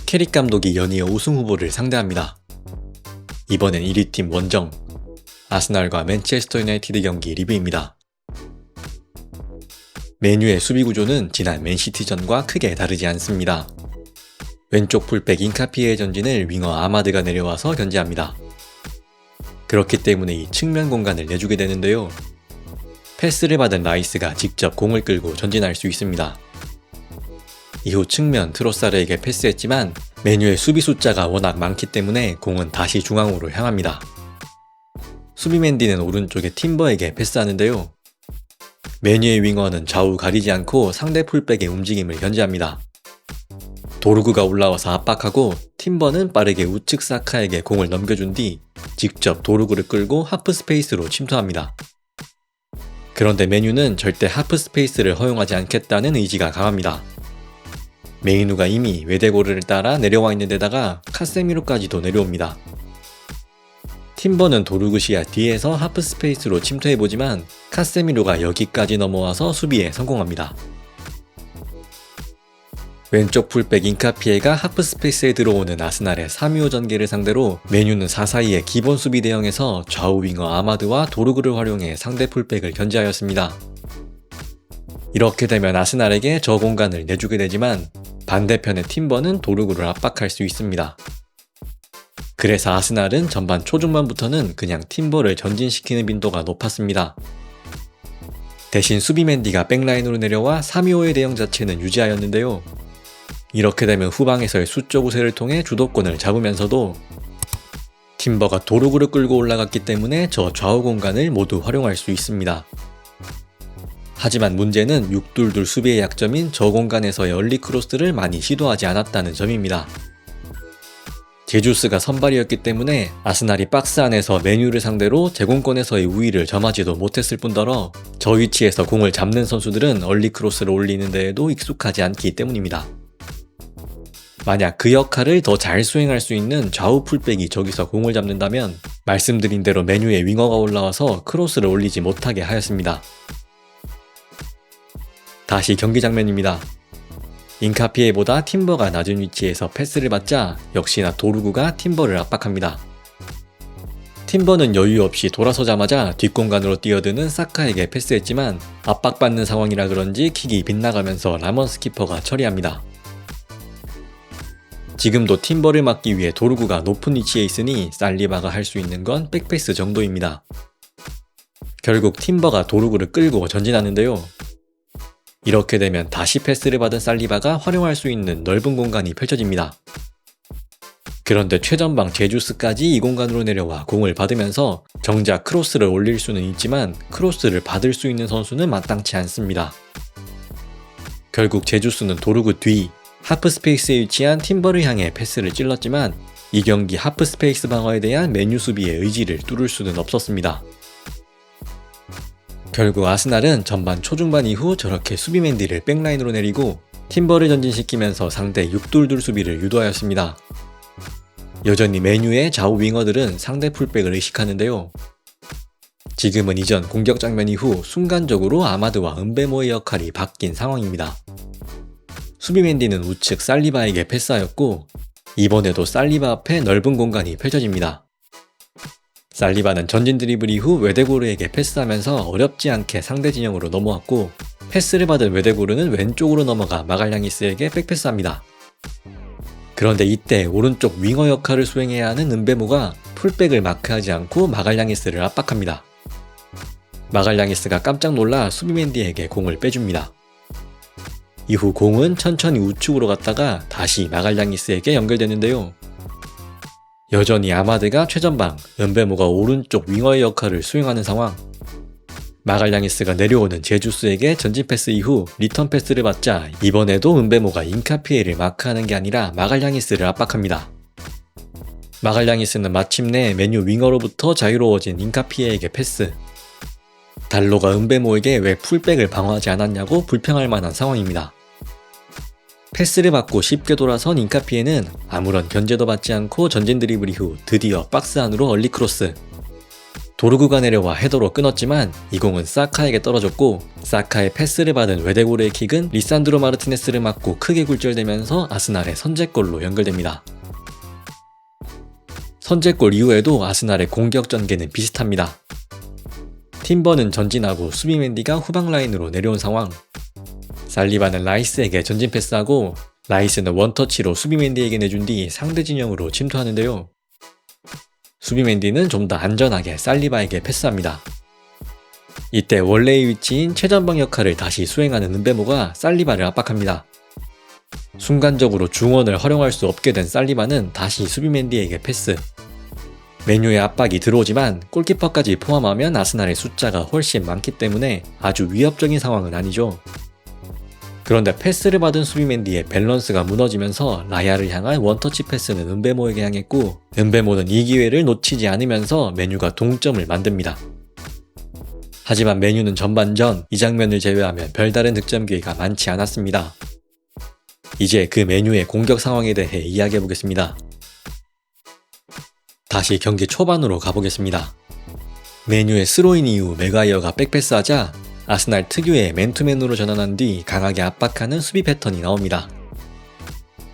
캐릭 감독이 연이어 우승 후보를 상대합니다. 이번엔 1위 팀 원정, 아스날과 맨체스터 유나이티드 경기 리뷰입니다. 맨유의 수비 구조는 지난 맨시티전과 크게 다르지 않습니다. 왼쪽 풀백 인카피에의 전진을 윙어 아마드가 내려와서 견제합니다. 그렇기 때문에 이 측면 공간을 내주게 되는데요. 패스를 받은 라이스가 직접 공을 끌고 전진할 수 있습니다. 이후 측면 트로사르에게 패스했지만 맨유의 수비 숫자가 워낙 많기 때문에 공은 다시 중앙으로 향합니다. 수비 맨디는 오른쪽에 팀버에게 패스하는데요. 맨유의 윙어는 좌우 가리지 않고 상대 풀백의 움직임을 견제합니다. 도르구가 올라와서 압박하고 팀버는 빠르게 우측 사카에게 공을 넘겨준 뒤 직접 도르구를 끌고 하프 스페이스로 침투합니다. 그런데 맨유는 절대 하프 스페이스를 허용하지 않겠다는 의지가 강합니다. 메이누가 이미 외대고르를 따라 내려와 있는 데다가 카세미로까지도 내려옵니다. 팀버는 도르구 시야 뒤에서 하프 스페이스로 침투해보지만 카세미로가 여기까지 넘어와서 수비에 성공합니다. 왼쪽 풀백 인카피에가 하프 스페이스에 들어오는 아스날의 3-2-5 전개를 상대로 맨유는 4-4-2의 기본 수비 대형에서 좌우 윙어 아마드와 도르구를 활용해 상대 풀백을 견제하였습니다. 이렇게 되면 아스날에게 저 공간을 내주게 되지만 반대편의 팀버는 도르구를 압박할 수 있습니다. 그래서 아스날은 전반 초중반부터는 그냥 팀버를 전진시키는 빈도가 높았습니다. 대신 수비 맨디가 백라인으로 내려와 3-2-5의 대형 자체는 유지하였는데요. 이렇게 되면 후방에서의 수적 우세를 통해 주도권을 잡으면서도 팀버가 도르구를 끌고 올라갔기 때문에 저 좌우 공간을 모두 활용할 수 있습니다. 하지만 문제는 6-2-2 수비의 약점인 저 공간에서의 얼리 크로스를 많이 시도하지 않았다는 점입니다. 제주스가 선발이었기 때문에 아스날이 박스 안에서 맨유를 상대로 제공권에서의 우위를 점하지도 못했을 뿐더러 저 위치에서 공을 잡는 선수들은 얼리 크로스를 올리는 데에도 익숙하지 않기 때문입니다. 만약 그 역할을 더 잘 수행할 수 있는 좌우 풀백이 저기서 공을 잡는다면 말씀드린 대로 맨유의 윙어가 올라와서 크로스를 올리지 못하게 하였습니다. 다시 경기 장면입니다. 인카피에보다 팀버가 낮은 위치에서 패스를 받자 역시나 도르구가 팀버를 압박합니다. 팀버는 여유 없이 돌아서자마자 뒷공간으로 뛰어드는 사카에게 패스했지만 압박받는 상황이라 그런지 킥이 빗나가면서 라먼스 키퍼가 처리합니다. 지금도 팀버를 막기 위해 도르구가 높은 위치에 있으니 살리바가 할 수 있는 건 백패스 정도입니다. 결국 팀버가 도르구를 끌고 전진하는데요. 이렇게 되면 다시 패스를 받은 살리바가 활용할 수 있는 넓은 공간이 펼쳐집니다. 그런데 최전방 제주스까지 이 공간으로 내려와 공을 받으면서 정작 크로스를 올릴 수는 있지만 크로스를 받을 수 있는 선수는 마땅치 않습니다. 결국 제주스는 도르구 뒤 하프 스페이스에 위치한 팀버를 향해 패스를 찔렀지만 이 경기 하프 스페이스 방어에 대한 맨유 수비의 의지를 뚫을 수는 없었습니다. 결국 아스날은 전반 초중반 이후 저렇게 수비 맨디를 백라인으로 내리고 팀버를 전진시키면서 상대 6-2-2 수비를 유도하였습니다. 여전히 맨유의 좌우 윙어들은 상대 풀백을 의식하는데요. 지금은 이전 공격 장면 이후 순간적으로 아마드와 은베모의 역할이 바뀐 상황입니다. 수비 맨디는 우측 살리바에게 패스하였고 이번에도 살리바 앞에 넓은 공간이 펼쳐집니다. 살리바는 전진 드리블 이후 외대고르에게 패스하면서 어렵지 않게 상대 진영으로 넘어왔고 패스를 받은 외대고르는 왼쪽으로 넘어가 마갈량이스에게 백패스합니다. 그런데 이때 오른쪽 윙어 역할을 수행해야 하는 은베모가 풀백을 마크하지 않고 마갈량이스를 압박합니다. 마갈량이스가 깜짝 놀라 수비 맨디에게 공을 빼줍니다. 이후 공은 천천히 우측으로 갔다가 다시 마갈량이스에게 연결되는데요. 여전히 아마드가 최전방, 은베모가 오른쪽 윙어의 역할을 수행하는 상황. 마갈량이스가 내려오는 제주스에게 전진 패스 이후 리턴 패스를 받자 이번에도 은베모가 인카피에를 마크하는 게 아니라 마갈량이스를 압박합니다. 마갈량이스는 마침내 맨유 윙어로부터 자유로워진 인카피에에게 패스. 달로가 은베모에게 왜 풀백을 방어하지 않았냐고 불평할 만한 상황입니다. 패스를 받고 쉽게 돌아선 인카피에는 아무런 견제도 받지 않고 전진 드리블 이후 드디어 박스 안으로 얼리 크로스. 도르구가 내려와 헤더로 끊었지만 이 공은 사카에게 떨어졌고, 사카의 패스를 받은 웨데고르의 킥은 리산드로 마르티네스를 맞고 크게 굴절되면서 아스날의 선제골로 연결됩니다. 선제골 이후에도 아스날의 공격 전개는 비슷합니다. 팀버는 전진하고 수비맨디가 후방 라인으로 내려온 상황. 살리바는 라이스에게 전진 패스하고 라이스는 원터치로 수비맨디에게 내준 뒤 상대 진영으로 침투하는데요. 수비맨디는 좀 더 안전하게 살리바에게 패스합니다. 이때 원래의 위치인 최전방 역할을 다시 수행하는 은베모가 살리바를 압박합니다. 순간적으로 중원을 활용할 수 없게 된 살리바는 다시 수비맨디에게 패스. 메뉴의 압박이 들어오지만 골키퍼까지 포함하면 아스날의 숫자가 훨씬 많기 때문에 아주 위협적인 상황은 아니죠. 그런데 패스를 받은 수비맨디의 밸런스가 무너지면서 라야를 향한 원터치 패스는 은베모에게 향했고, 은베모는 이 기회를 놓치지 않으면서 메뉴가 동점을 만듭니다. 하지만 메뉴는 전반전 이 장면을 제외하면 별다른 득점 기회가 많지 않았습니다. 이제 그 메뉴의 공격 상황에 대해 이야기해보겠습니다. 다시 경기 초반으로 가보겠습니다. 메뉴의 스로인 이후 맥과이어가 백패스하자 아스날 특유의 맨투맨으로 전환한 뒤 강하게 압박하는 수비 패턴이 나옵니다.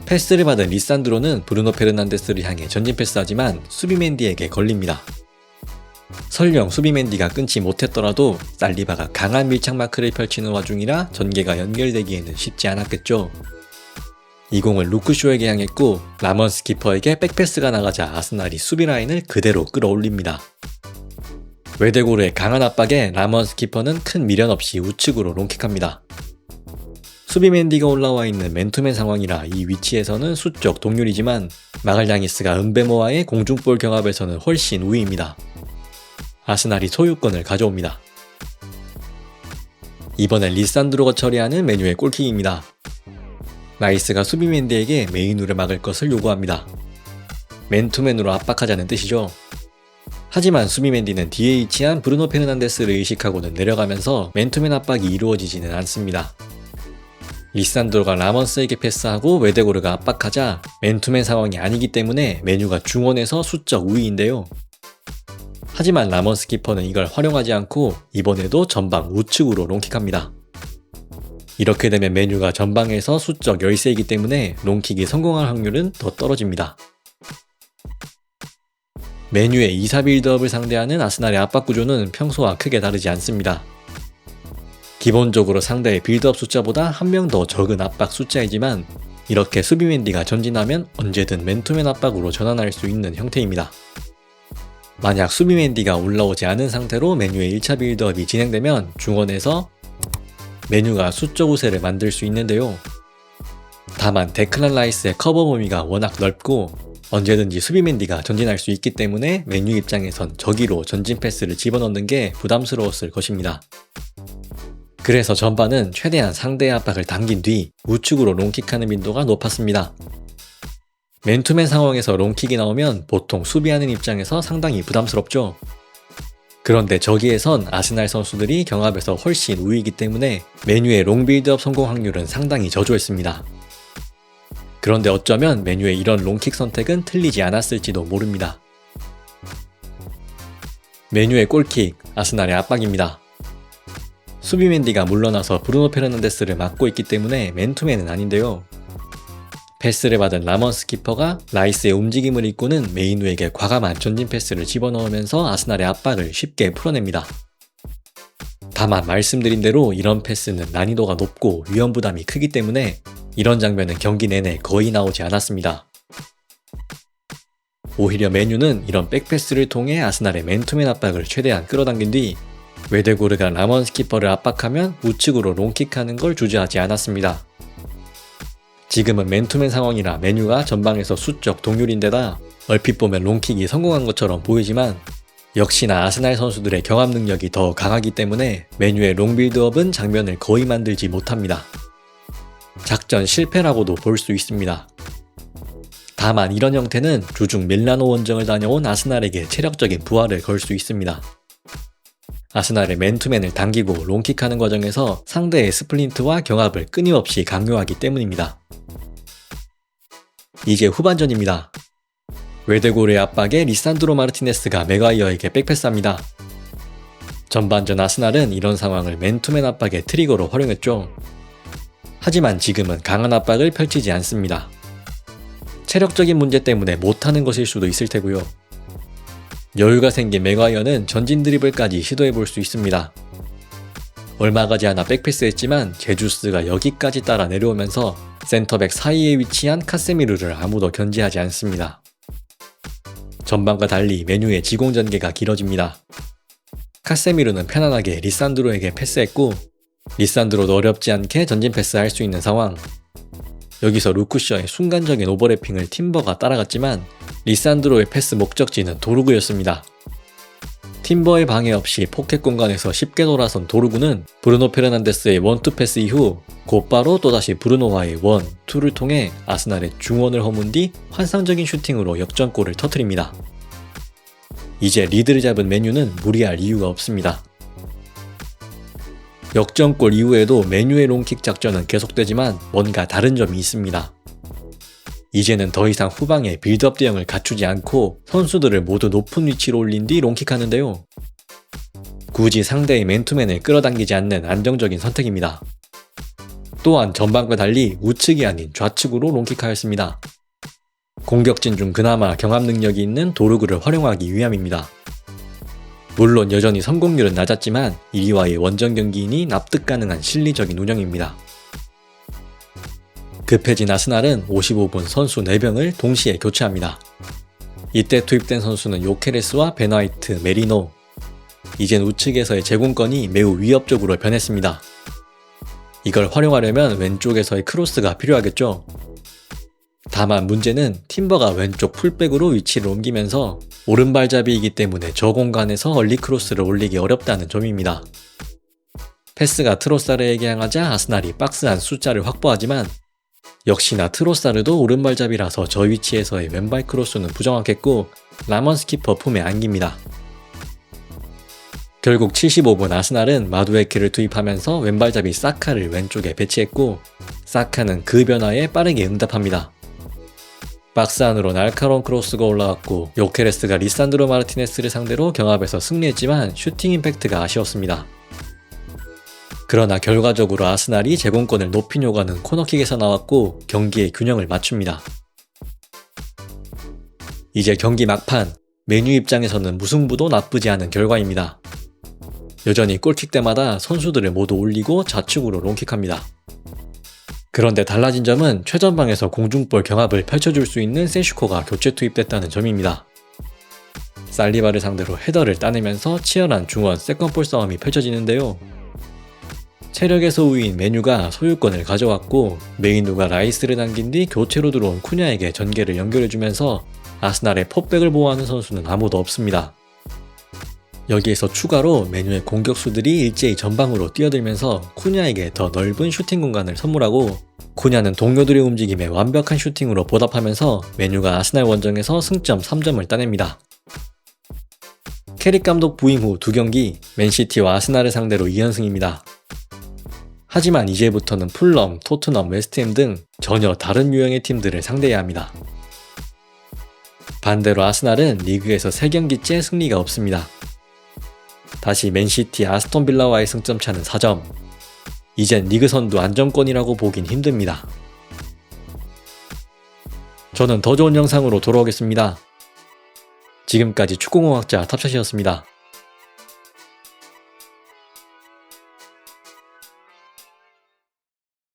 패스를 받은 리산드로는 브루노 페르난데스를 향해 전진 패스하지만 수비맨디에게 걸립니다. 설령 수비맨디가 끊지 못했더라도 살리바가 강한 밀착 마크를 펼치는 와중이라 전개가 연결되기에는 쉽지 않았겠죠. 이 공을 루크쇼에게 향했고 라먼스 키퍼에게 백패스가 나가자 아스날이 수비 라인을 그대로 끌어올립니다. 웨데고르의 강한 압박에 라먼스 키퍼는 큰 미련 없이 우측으로 롱킥합니다. 수비맨디가 올라와 있는 맨투맨 상황이라 이 위치에서는 수적 동률이지만 마갈량이스가 은베모와의 공중볼 경합에서는 훨씬 우위입니다. 아스날이 소유권을 가져옵니다. 이번엔 리산드로가 처리하는 메뉴의 골킥입니다. 라이스가 수비맨디에게 메이누를 막을 것을 요구합니다. 맨투맨으로 압박하자는 뜻이죠. 하지만 수비맨디는 뒤에 위치한 브루노 페르난데스를 의식하고는 내려가면서 맨투맨 압박이 이루어지지는 않습니다. 리산드로가 라먼스에게 패스하고 웨데고르가 압박하자 맨투맨 상황이 아니기 때문에 메뉴가 중원에서 수적 우위인데요. 하지만 라먼스 키퍼는 이걸 활용하지 않고 이번에도 전방 우측으로 롱킥합니다. 이렇게 되면 메뉴가 전방에서 수적 열세이기 때문에 롱킥이 성공할 확률은 더 떨어집니다. 메뉴의 2사 빌드업을 상대하는 아스날의 압박 구조는 평소와 크게 다르지 않습니다. 기본적으로 상대의 빌드업 숫자보다 한 명 더 적은 압박 숫자이지만 이렇게 수비맨디가 전진하면 언제든 맨투맨 압박으로 전환할 수 있는 형태입니다. 만약 수비맨디가 올라오지 않은 상태로 메뉴의 1차 빌드업이 진행되면 중원에서 메뉴가 수적 우세를 만들 수 있는데요. 다만 데클란 라이스의 커버 범위가 워낙 넓고 언제든지 수비맨디가 전진할 수 있기 때문에 메뉴 입장에선 저기로 전진 패스를 집어넣는 게 부담스러웠을 것입니다. 그래서 전반은 최대한 상대의 압박을 당긴 뒤 우측으로 롱킥하는 빈도가 높았습니다. 맨투맨 상황에서 롱킥이 나오면 보통 수비하는 입장에서 상당히 부담스럽죠. 그런데 저기에선 아스날 선수들이 경합에서 훨씬 우위이기 때문에 메뉴의 롱 빌드업 성공 확률은 상당히 저조했습니다. 그런데 어쩌면 메뉴의 이런 롱킥 선택은 틀리지 않았을지도 모릅니다. 메뉴의 골킥, 아스날의 압박입니다. 수비맨디가 물러나서 브루노 페르난데스를 막고 있기 때문에 맨투맨은 아닌데요. 패스를 받은 라먼스 키퍼가 라이스의 움직임을 이끄는 메이누에게 과감한 전진 패스를 집어넣으면서 아스날의 압박을 쉽게 풀어냅니다. 다만 말씀드린 대로 이런 패스는 난이도가 높고 위험 부담이 크기 때문에 이런 장면은 경기 내내 거의 나오지 않았습니다. 오히려 메뉴는 이런 백패스를 통해 아스날의 맨투맨 압박을 최대한 끌어당긴 뒤 웨데고르가 라먼스 키퍼를 압박하면 우측으로 롱킥하는 걸 주저하지 않았습니다. 지금은 맨투맨 상황이라 메뉴가 전방에서 수적 동률인데다 얼핏 보면 롱킥이 성공한 것처럼 보이지만 역시나 아스날 선수들의 경합 능력이 더 강하기 때문에 메뉴의 롱 빌드업은 장면을 거의 만들지 못합니다. 작전 실패라고도 볼 수 있습니다. 다만 이런 형태는 주중 밀라노 원정을 다녀온 아스날에게 체력적인 부하를 걸 수 있습니다. 아스날의 맨투맨을 당기고 롱킥하는 과정에서 상대의 스플린트와 경합을 끊임없이 강요하기 때문입니다. 이제 후반전입니다. 외대골의 압박에 리산드로 마르티네스가 맥과이어에게 백패스합니다. 전반전 아스날은 이런 상황을 맨투맨 압박의 트리거로 활용했죠. 하지만 지금은 강한 압박을 펼치지 않습니다. 체력적인 문제 때문에 못하는 것일 수도 있을 테고요. 여유가 생긴 맥과이어는 전진 드리블까지 시도해볼 수 있습니다. 얼마 가지 않아 백패스했지만 제주스가 여기까지 따라 내려오면서 센터백 사이에 위치한 카세미르를 아무도 견제하지 않습니다. 전반과 달리 메뉴의 지공 전개가 길어집니다. 카세미르는 편안하게 리산드로에게 패스했고 리산드로도 어렵지 않게 전진 패스할 수 있는 상황. 여기서 루크셔의 순간적인 오버래핑을 팀버가 따라갔지만 리산드로의 패스 목적지는 도르구였습니다. 팀버의 방해 없이 포켓 공간에서 쉽게 돌아선 도르구는 브루노 페르난데스의 원투 패스 이후 곧바로 또다시 브루노와의 원, 투를 통해 아스날의 중원을 허문 뒤 환상적인 슈팅으로 역전골을 터뜨립니다. 이제 리드를 잡은 맨유는 무리할 이유가 없습니다. 역전골 이후에도 맨유의 롱킥 작전은 계속되지만 뭔가 다른 점이 있습니다. 이제는 더 이상 후방에 빌드업 대응을 갖추지 않고 선수들을 모두 높은 위치로 올린 뒤 롱킥하는데요. 굳이 상대의 맨투맨을 끌어당기지 않는 안정적인 선택입니다. 또한 전반과 달리 우측이 아닌 좌측으로 롱킥하였습니다. 공격진 중 그나마 경합 능력이 있는 도르구를 활용하기 위함입니다. 물론 여전히 성공률은 낮았지만 이리와의 원정 경기이니 납득 가능한 실리적인 운영입니다. 급해진 아스날은 55분 선수 4명을 동시에 교체합니다. 이때 투입된 선수는 요케레스와 베나이트, 메리노. 이젠 우측에서의 제공권이 매우 위협적으로 변했습니다. 이걸 활용하려면 왼쪽에서의 크로스가 필요하겠죠. 다만 문제는 팀버가 왼쪽 풀백으로 위치를 옮기면서 오른발잡이이기 때문에 저 공간에서 얼리 크로스를 올리기 어렵다는 점입니다. 패스가 트로사르에게 향하자 아스날이 박스 안 숫자를 확보하지만 역시나 트로사르도 오른발잡이라서 저 위치에서의 왼발 크로스는 부정확했고 라먼스 키퍼 품에 안깁니다. 결국 75분 아스날은 마두에케를 투입하면서 왼발잡이 사카를 왼쪽에 배치했고 사카는 그 변화에 빠르게 응답합니다. 박스 안으로 날카로운 크로스가 올라왔고 요케레스가 리산드로 마르티네스를 상대로 경합에서 승리했지만 슈팅 임팩트가 아쉬웠습니다. 그러나 결과적으로 아스날이 제공권을 높이 요구하는 코너킥에서 나왔고 경기의 균형을 맞춥니다. 이제 경기 막판, 메뉴 입장에서는 무승부도 나쁘지 않은 결과입니다. 여전히 골킥 때마다 선수들을 모두 올리고 좌측으로 롱킥합니다. 그런데 달라진 점은 최전방에서 공중볼 경합을 펼쳐줄 수 있는 세슈코가 교체 투입됐다는 점입니다. 살리바를 상대로 헤더를 따내면서 치열한 중원 세컨볼 싸움이 펼쳐지는데요. 체력에서 우위인 메뉴가 소유권을 가져왔고 메인누가 라이스를 당긴 뒤 교체로 들어온 쿠냐에게 전개를 연결해주면서 아스날의 포백을 보호하는 선수는 아무도 없습니다. 여기에서 추가로 메뉴의 공격수들이 일제히 전방으로 뛰어들면서 쿠냐에게 더 넓은 슈팅 공간을 선물하고 쿠냐는 동료들의 움직임에 완벽한 슈팅으로 보답하면서 메뉴가 아스날 원정에서 승점 3점을 따냅니다. 캐릭 감독 부임 후 2경기 맨시티와 아스날을 상대로 2연승입니다. 하지만 이제부터는 풀럼, 토트넘, 웨스트햄 등 전혀 다른 유형의 팀들을 상대해야 합니다. 반대로 아스날은 리그에서 3경기째 승리가 없습니다. 다시 맨시티, 아스톤빌라와의 승점 차는 4점. 이젠 리그 선두 안정권이라고 보긴 힘듭니다. 저는 더 좋은 영상으로 돌아오겠습니다. 지금까지 축구공학자 탑샷이었습니다.